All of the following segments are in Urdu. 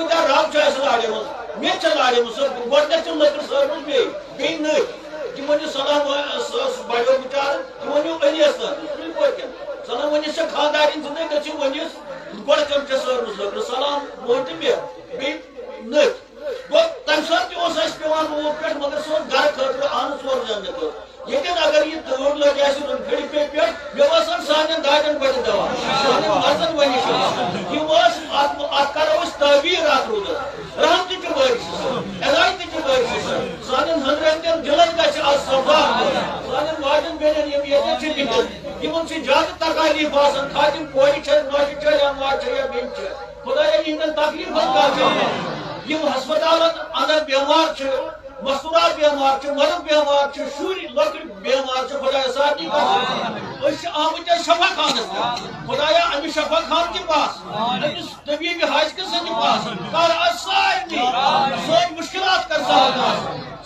کتیا رب لاڑے مت لاڑے گۄڈنیٚتھ لٔکٕر سٲرمٕژ بیٚیہِ نٔٹۍ تِم ؤنِو سلام بڑیو بچار تِم ؤنِو أنِس سلام ؤنِس ژےٚ خانٛدارِنۍ ژٕ گٔژھِو ؤنِس گۄڈٕ کٔم ژےٚ سٲرمٕژ لٔکٕر سلام مون تہٕ مےٚ بیٚیہِ نٔٹۍ گوٚو تَمہِ ساتہٕ تہِ اوس اَسہِ پیٚوان روٗد پٮ۪ٹھ مگر سُہ اوس گرٕ خٲطرٕ اَنُن ژور زیننہٕ خٲطرٕ ییٚتٮ۪ن اگر یہِ تۭر لٔج آسہِ رُنکھڑِ پٮ۪ٹھ مےٚ باسان سانٮ۪ن دادٮ۪ن بَڑِ دوا سانٮ۪ن مَردَن بَنہِ یِم ٲس اَتھ کَرو أسۍ تعبیٖر اَتھ روٗدَس رحمتٕچہِ بٲرشہِ عنایتٕچہِ بٲرشہِ سانٮ۪ن ہَنٛدرَن دِلَن گژھِ آز سبدار سانٮ۪ن ماجٮ۪ن بیٚنٮ۪ن یِم ییٚتٮ۪ن چھِ بِہِتھ یِمن چھِ زیادٕ تکالیٖف آسان کھا تِم کورِ چھےٚ نۄشہِ چھےٚ یا ماجہِ چھےٚ یا بیٚنہِ چھےٚ خۄدایا یِہنٛدٮ۪ن تکلیٖفن گژھِ یِم ہسپتالن اندر بیمار چھِ مستوٗرات بیمار چھِ مرد بیمار چھِ شُرۍ لۄکٕٹۍ بیمار چھِ خۄدایا سارنٕے گژھِ أسۍ چھِ آمٕتۍ شفا خانس پٮ۪ٹھ خۄدایا أمِس شفا خان کہِ پاس أمِس طبیٖبِ حاجکہِ سٕنٛدِ پاس کر اَسہِ سارنٕے سٲنۍ مُشکلات کر سہل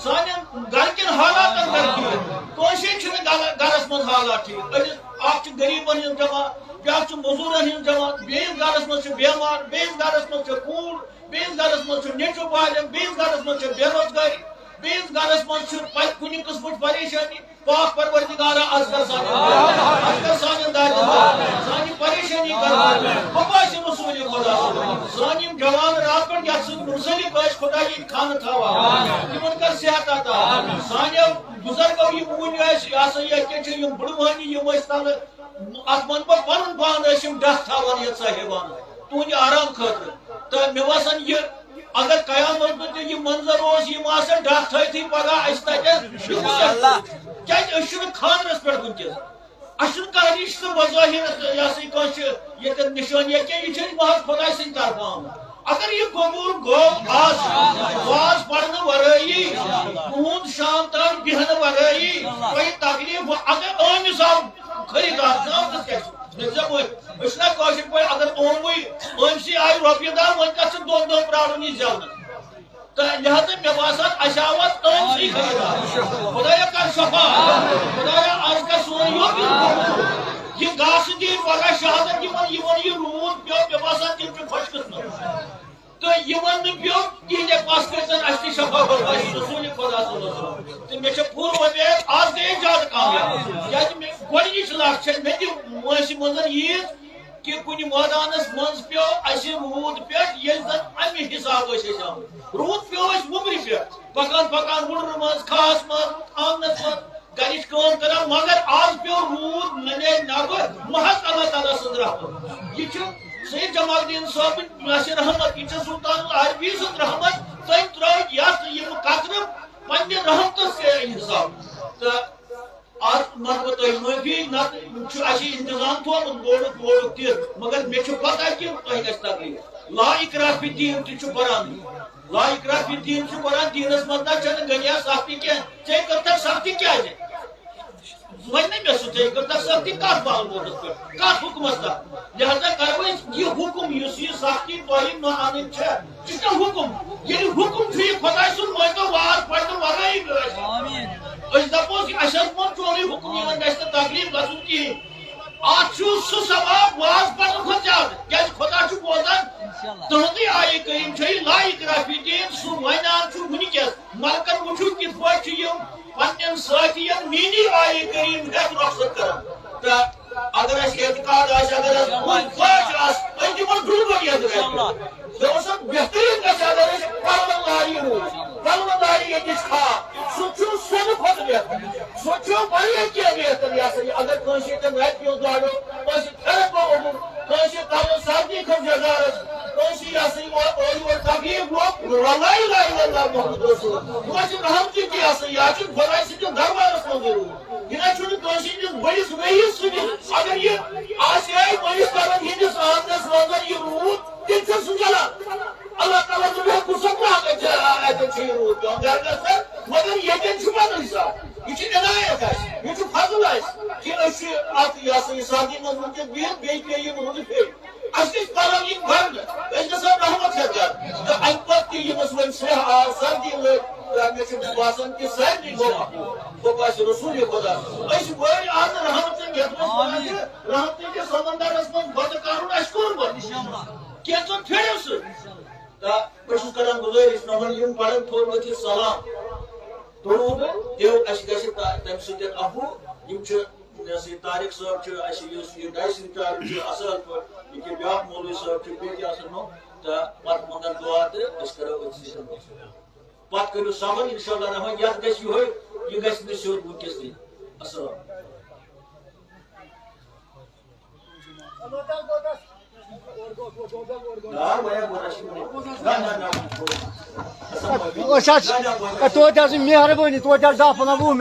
سانٮ۪ن گرِکٮ۪ن حالاتن کر ٹھیٖک کٲنٛسے چھِنہٕ گرس منٛز حالات ٹھیٖک أمِس اکھ چھِ غریٖبن ہٕنٛز جماعت بیٛاکھ چھُ موٚزوٗرن ہٕنٛز جماعت بیٚیِس گرس منٛز چھِ بیمار بیٚیِس گرس منٛز چھِ کوٗر بیٚیِس گرس منٛز چھُ نیٚچوٗ بالٮ۪ن بیٚیِس گرس منٛز چھِ بے روزگٲری بیٚیِس گرس منٛز چھِ کُنہِ قٕسمٕچ پریشٲنی پاک پروردگارا از کر سانٮ۪ن دادٮ۪ن سانہِ پریشٲنی کر بہٕ باسہِ رسوٗلِ خۄدا سٲنۍ یِم جوان راتہٕ پٮ۪ٹھ یتھ سۭتۍ مُنسلِک ٲسۍ خۄدا یِم خانہٕ تھاوان تِمن کر صحت عطا سانیو بُزرگو یِم وُنہِ ٲسۍ یہِ ہسا یہِ کیٛاہ چھِ یِم بٕڑٕ مٔہنی یِم ٲسۍ تلہٕ اتھ وَنہٕ بہٕ پنُن پان ٲسۍ یِم ڈکھ تھاوان یتھ صاحبان تُہنٛدِ آرام خٲطرٕ تہٕ مےٚ باسان یہِ اگر قیامت دۄہ یہِ منظر اوس یِم آسن ڈکھ تھٲیتھٕے پگاہ اَسہِ تتٮ۪ن کیٛازِ أسۍ چھِنہٕ خانٛدرس پٮ۪ٹھ وٕنکیٚس اَسہِ چھُنہٕ کانٛہہ رِشتہٕ بظٲہِر یہِ ہسا یہِ کٲنٛسہِ ییٚتٮ۪ن نِشٲنی کینٛہہ یہِ چھِ محض خۄداے سٕنٛدِ طرفہٕ آمُت اگر یہِ قبوٗل گوٚو آز واز پرنہٕ ورٲیی تُہُنٛد شام تام بیٚہنہٕ ورٲیی تۄہہِ تکلیٖف اگر أمِس آو خریٖدار ژامتس کیٛاہ چھُ أسۍ چھِنا کٲشِر پٲٹھۍ اگر اوموٕے أمسٕے آیہِ رۄپیہِ دہ وۄنۍ کتھ چھِ دۄن دۄہن پرٛارُن یہِ زٮ۪ونہٕ تہٕ لہذا مےٚ باسان اَسہِ آو اَتھ أمسٕے خریٖدار خۄدایا کر شفا خۄدایا آز کر سون یہِ گاسہٕ دِیِن پگاہ شہادت یِمن یہِ روٗد پیوٚو مےٚ باسان تِم چھِ خۄش قٕسمت تہٕ یِمن نہٕ پیوٚو تِہنٛدِ پس کٔرۍزن اَسہِ تہِ شفا بخٲشی رسوٗلِ خۄدا صٲب تہٕ مےٚ چھِ پوٗرٕ وۄمید آز گٔیے زیادٕ کامیاب کیٛازِ مےٚ گۄڈنِچ لَٹھ چھےٚ مےٚ تہِ وٲنٛسہِ منٛز ییٖژ کہ کُنہِ مٲدانس منٛز پیوٚو اَسہِ روٗد پٮ۪ٹھ ییٚلہِ زن اَمہِ حساب ٲسۍ أسۍ آمٕتۍ روٗد پیوٚو اَسہِ وُمرِ پٮ۪ٹھ پکان پکان وُڑرٕ منٛز کھہس منٛز آنٛگنس منٛز گرِچ کٲم کران مگر آز پیوٚو روٗد ننے نبہٕ محض اللہ تعالیٰ سٕنٛز رحمت یہِ چھُ سید جمال الدیٖن صٲبٕنۍ نصر رحمت یہِ چھِ سلطان العربی سٕنٛز رحمت تٔمۍ ترٲے یتھ یِم قطرٕ پننہِ رحمتس حساب تہٕ آز منٛگہٕ بہٕ تۄہہِ معٲفی نتہٕ چھُ اَسہِ انتظام تھوٚومُت گوڑُک تہِ مگر مےٚ چھُ پتہ کہِ تۄہہِ گژھِ تکلیٖف لا اِکراہ فی الدیٖن تہِ چھُ پران لا اِکراہ فی الدیٖن چھُ پران دیٖنس منٛز نہ چھنہٕ گنیا سختی کینٛہہ ژےٚ کٔرتھکھ سختی کیٛازِ وۄنۍ نہٕ مےٚ سُہ ژےٚ کٔرتھکھ سختی کتھ بالموٹس پٮ۪ٹھ کتھ حُکمس تحت لہذا کرو أسۍ یہِ حُکم یُس یہِ سختی تۄہہِ نہ انٕنۍ چھےٚ یہِ چھُ حُکم ییٚلہِ حُکم چھُ یہِ خۄداے سُنٛد مٲنۍتو واز پرنہٕ ورٲیی أسۍ دپوس اَسہِ حظ ووٚن چونُے حُکم یِمن گژھِ نہٕ تکلیٖف گژھُن کِہینۍ اتھ چھُ سُہ ثواب واز پرنہٕ کھۄتہٕ زیادٕ کیٛازِ خۄدا چھُ بوزان تُہنٛدٕے آیہِ کٔرِم چھےٚ یہِ لا اِکراہ فی الدیٖن سُہ ونان چھُ وٕنکیٚس ملکن وٕچھو کِتھ پٲٹھۍ چھِ یِم پننٮ۪ن سٲتھین میٛٲنی آیہِ کٔرِم ہٮ۪تھ رۄخصت کران تہٕ اگر اَسہِ اعتقاد آسہِ اگر اَسہِ خٲش آسہِ أسۍ دِمو درٛوٚگ مےٚ اوس بہتریٖن گژھِ اگر أسۍ پلون لاری روٗد پلون لاری ییٚتِچ کھاد سُہ چھُ سۄنہٕ کھۄتہٕ بہتر سُہ چھُ واریاہ کینٛہہ بہتر یہِ ہسا یہِ اگر کٲنٛسہِ ییٚتٮ۪ن رٮ۪تہٕ پیوٚو داڑو کٲنٛسہِ پھٮ۪رن گوٚو اوٚمُت کٲنٛسہِ تَلہٕ سردی کھٔژ جگارس کٲنٛسہِ یہِ ہسا یہِ اورٕ یورٕ تکلیٖف گوٚو لا اِلہَ اِلَّا اللہ محمد رسول یہِ چھُ رحمتٕچ یہِ ہسا یہِ چھُ خۄداے سٕنٛدِس دربارس منٛز ضروٗر یہِ نہ چھُنہٕ کٲنٛسہِ ہٕنٛدِس بٔڑِس ؤیِس سٕنٛدِس اگر یہِ آسہِ ہے بٔڑِس کرن ہٕنٛدِس آنٛگنس منٛز یہِ روٗد تیٚلہِ چھُ سُہ چلان اللہ تعالیٰ چھُ ہٮ۪کو سۄ اَتٮ۪ن چھُ یہِ روٗد پیوان گرٕ گژھان مگر ییٚتٮ۪ن چھُ بدل حساب یہِ چھِ عنایت اَسہِ یہِ چھُ فضل اَسہِ کہِ أسۍ چھِ اَتھ یہِ ہسا یہِ سردی منٛز وٕنکیٚس بِہِتھ بیٚیہِ پیٚیہِ یِم روٗدٕ پھیٚرِ اَسہِ گژھِ پَلو یِم بھرنہٕ أسۍ گژھو رحمت ہٮ۪تھ گرٕ تہٕ اَمہِ پتہٕ تہِ ییٚمِس وۄنۍ سرٛیٚح آو سردی لٔج مےٚ چھُ باسان کہِ سارنٕے گوٚو باسہِ رسوٗلِ خۄدا أسۍ چھِ وٲرۍ آز رحمتن یتھ منٛز رحمتٕکِس سمندرس منٛز بتہٕ کرُن اَسہِ کوٚرمُت کینٛژن پھیرو سۭتۍ بہت کران گزارش نمن یم پڑھن تھوڑ ورتھ سلام درود دیو اس گژھِ تمہِ سۭتۍ افو یم چھِ طارق صٲب چھُ اَسہِ یُس یہِ ڈایس انچارج چھُ اصل پٲٹھۍ یہِ کہِ بیاکھ مولوی صٲب چھُ بیٚیہِ تہِ آسن نو تہٕ پتہٕ منگن دعا تہٕ أسۍ کرو أتھۍ سۭتۍ پتہٕ کٔرِو صبر انشاءاللہ رحمان یتھ گژھِ یِہوے یہِ گژھِ نہٕ سیوٚد وٕنکیٚس تہِ السلام توتہِ مہربٲنی توتہِ 10-15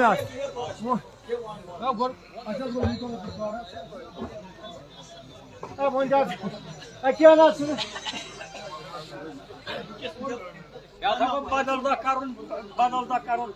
منٹ کینٛہہ نہ حظ چھُنہٕ بدل دۄہ کرُن